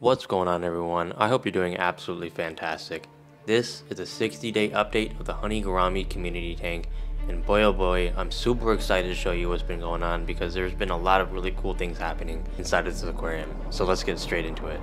What's going on, everyone? I hope you're doing absolutely fantastic. This is a 60-day update of the Honey Gourami community tank, and boy oh boy, I'm super excited to show you what's been going on because there's been a lot of really cool things happening inside of this aquarium. So let's get straight into it.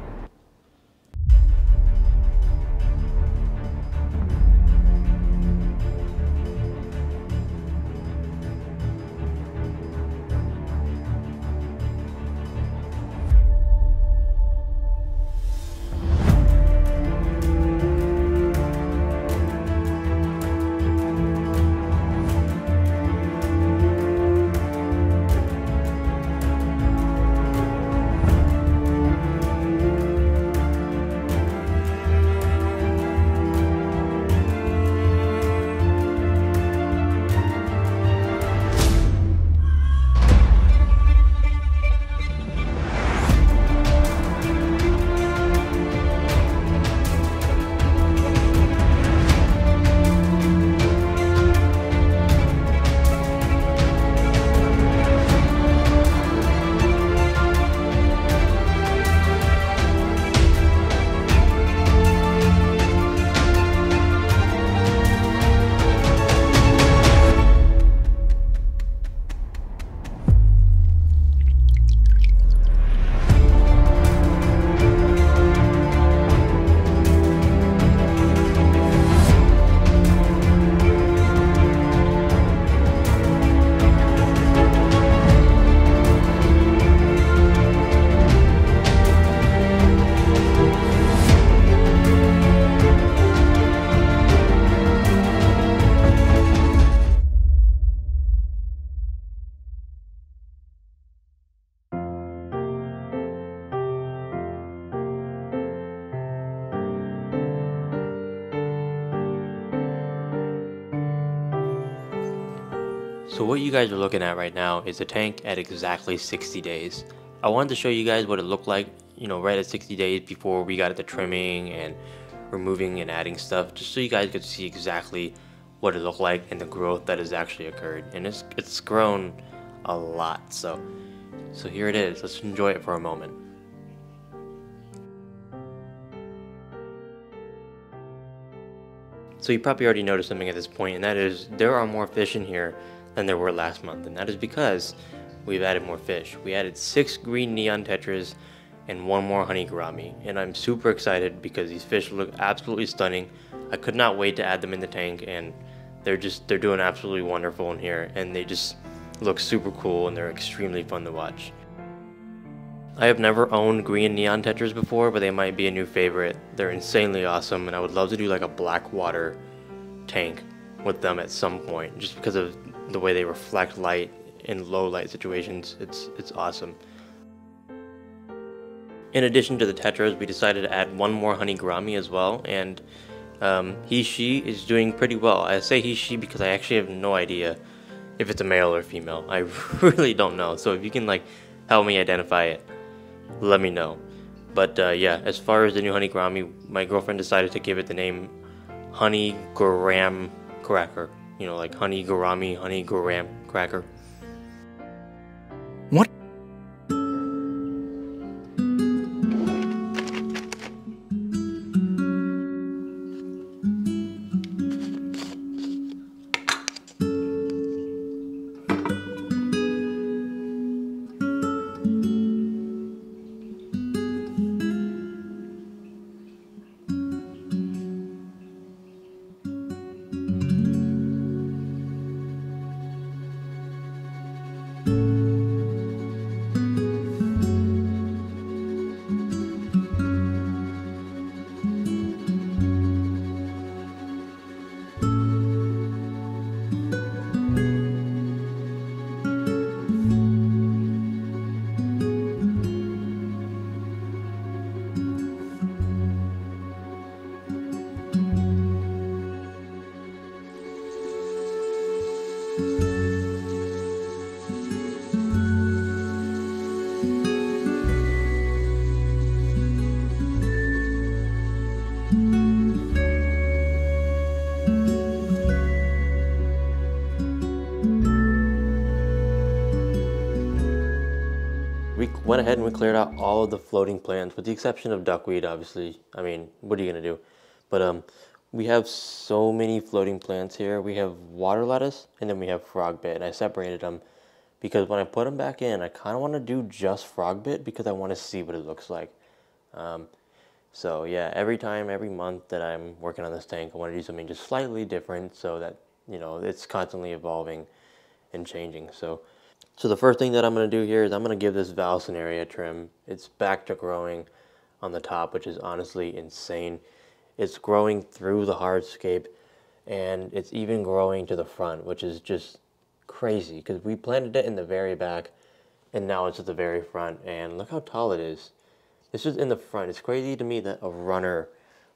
So what you guys are looking at right now is a tank at exactly 60 days. I wanted to show you guys what it looked like, right at 60 days before we got the trimming and removing and adding stuff, just so you guys could see exactly what it looked like and the growth that has actually occurred. And it's grown a lot. So here it is. Let's enjoy it for a moment. So you probably already noticed something at this point, and that is there are more fish in here than there were last month, and that is because we've added more fish. We added 6 green neon tetras and 1 more honey gourami, and I'm super excited because these fish look absolutely stunning. I could not wait to add them in the tank, and they're doing absolutely wonderful in here, and they just look super cool and they're extremely fun to watch. I have never owned green neon tetras before, but they might be a new favorite. They're insanely awesome, and I would love to do like a black water tank with them at some point, just because of the way they reflect light in low light situations. It's awesome. In addition to the tetras, we decided to add 1 more honey gourami as well, and she is doing pretty well. I say she because I actually have no idea if it's a male or female. I really don't know, so if you can help me identify it, let me know. But yeah, as far as the new honey gourami, my girlfriend decided to give it the name Honey Gourami Cracker. Like honey gourami, honey gourami cracker. What? Went ahead and we cleared out all of the floating plants with the exception of duckweed, obviously. I mean, what are you gonna do? But we have so many floating plants here. We have water lettuce and then we have frogbit, and I separated them because when I put them back in, I kind of want to do just frogbit because I want to see what it looks like. So yeah, every month that I'm working on this tank, I want to do something just slightly different so that, you know, it's constantly evolving and changing. So the first thing that I'm going to do here is I'm going to give this Valsinaria a trim. It's back to growing on the top, which is honestly insane. It's growing through the hardscape, and it's even growing to the front, which is just crazy because we planted it in the very back, and now it's at the very front, and look how tall it is. It's just in the front. It's crazy to me that a runner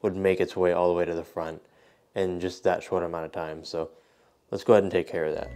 would make its way all the way to the front in just that short amount of time. So let's go ahead and take care of that.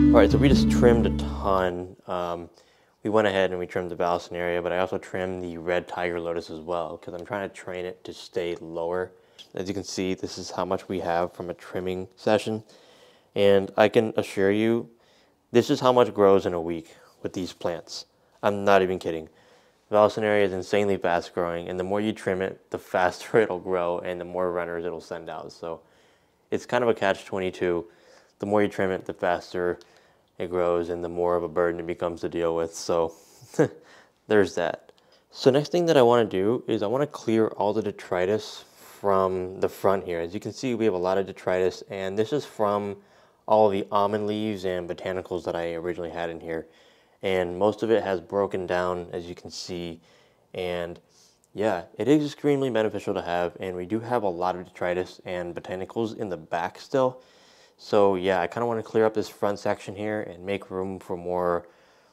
All right, so we just trimmed a ton. We went ahead and we trimmed the Valsinaria, but I also trimmed the red tiger lotus as well because I'm trying to train it to stay lower. As you can see, this is how much we have from a trimming session. And I can assure you, this is how much grows in a week with these plants. I'm not even kidding. Valsinaria is insanely fast growing, and the more you trim it, the faster it'll grow and the more runners it'll send out. So it's kind of a catch-22. The more you trim it, the faster it grows and the more of a burden it becomes to deal with. So there's that. So next thing that I want to do is I want to clear all the detritus from the front here. As you can see, we have a lot of detritus, and this is from all the almond leaves and botanicals that I originally had in here. And most of it has broken down, as you can see. And yeah, it is extremely beneficial to have, and we do have a lot of detritus and botanicals in the back still. So yeah, I kind of want to clear up this front section here and make room for more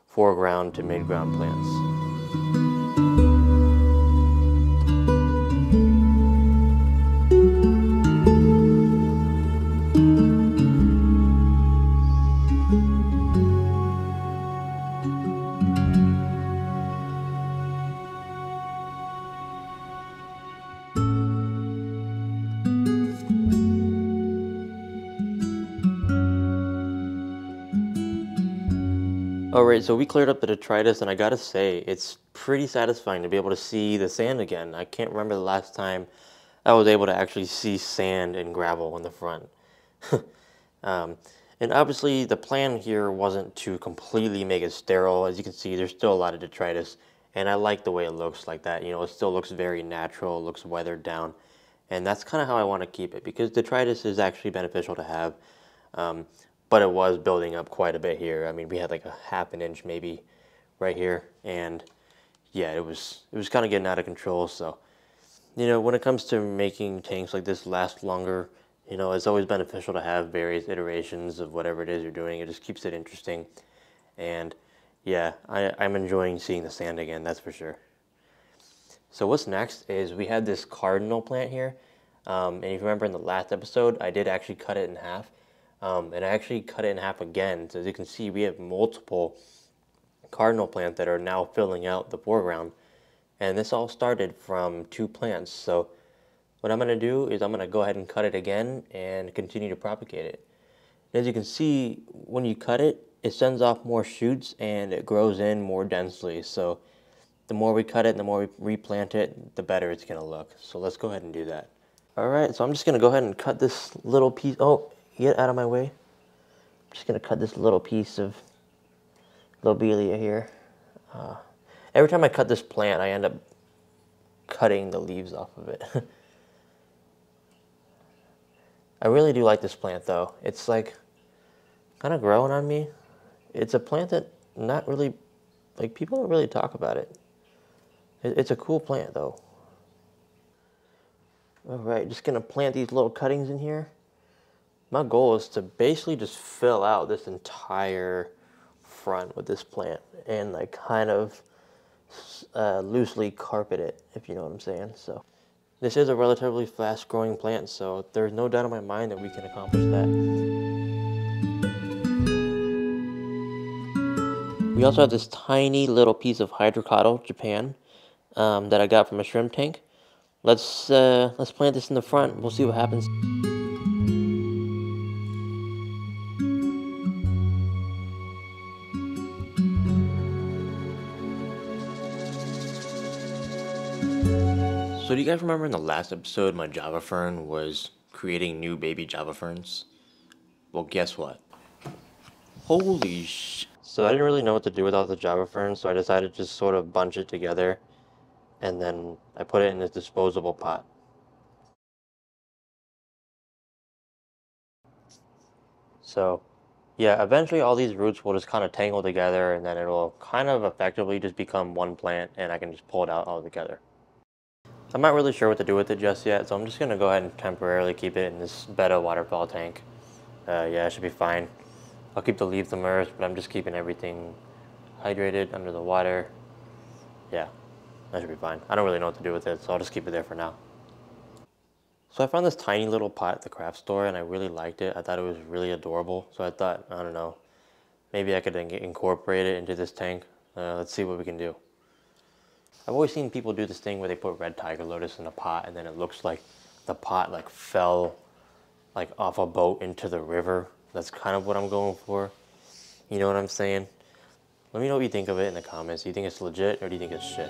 foreground to mid-ground plants. Alright, so we cleared up the detritus, and I gotta say, it's pretty satisfying to be able to see the sand again. I can't remember the last time I was able to actually see sand and gravel in the front. And obviously, the plan here wasn't to completely make it sterile. As you can see, there's still a lot of detritus, and I like the way it looks like that. You know, it still looks very natural, it looks weathered down, and that's kind of how I want to keep it, because detritus is actually beneficial to have. But it was building up quite a bit here. I mean, we had like a half an inch maybe right here, and yeah, it was kind of getting out of control. So, you know, when it comes to making tanks like this last longer, you know, it's always beneficial to have various iterations of whatever it is you're doing. It just keeps it interesting, and yeah, I'm enjoying seeing the sand again, that's for sure. So what's next is we had this cardinal plant here, and if you remember in the last episode, I did actually cut it in half. And I actually cut it in half again. So as you can see, we have multiple cardinal plants that are now filling out the foreground. And this all started from 2 plants. So what I'm going to do is I'm going to go ahead and cut it again and continue to propagate it. And as you can see, when you cut it, it sends off more shoots and it grows in more densely. So the more we cut it and the more we replant it, the better it's going to look. So let's go ahead and do that. Alright, so I'm just going to go ahead and cut this little piece. Oh, get out of my way. I'm just going to cut this little piece of lobelia here. Every time I cut this plant, I end up cutting the leaves off of it. I really do like this plant though. It's like kind of growing on me. It's a plant that not really, like, people don't really talk about it. It's a cool plant though. All right, just gonna plant these little cuttings in here. My goal is to basically just fill out this entire front with this plant and like kind of loosely carpet it, if you know what I'm saying. So this is a relatively fast growing plant, so there's no doubt in my mind that we can accomplish that. We also have this tiny little piece of hydrocotyle, Japan, that I got from a shrimp tank. Let's plant this in the front. We'll see what happens. So do you guys remember in the last episode my Java fern was creating new baby Java ferns? Well, guess what? Holy sh! So I didn't really know what to do with all the Java ferns, so I decided to just sort of bunch it together, and then I put it in this disposable pot. So, yeah, eventually all these roots will just kind of tangle together, and then it'll kind of effectively just become one plant, and I can just pull it out all together. I'm not really sure what to do with it just yet, so I'm just gonna go ahead and temporarily keep it in this betta waterfall tank. Yeah, it should be fine. I'll keep the leaves immersed, but I'm just keeping everything hydrated under the water. Yeah, that should be fine. I don't really know what to do with it, so I'll just keep it there for now. So I found this tiny little pot at the craft store, and I really liked it. I thought it was really adorable, so I thought, I don't know, maybe I could incorporate it into this tank. Let's see what we can do. I've always seen people do this thing where they put red tiger lotus in a pot, and then it looks like the pot like fell like off a boat into the river. That's kind of what I'm going for. You know what I'm saying? Let me know what you think of it in the comments. Do you think it's legit or do you think it's shit?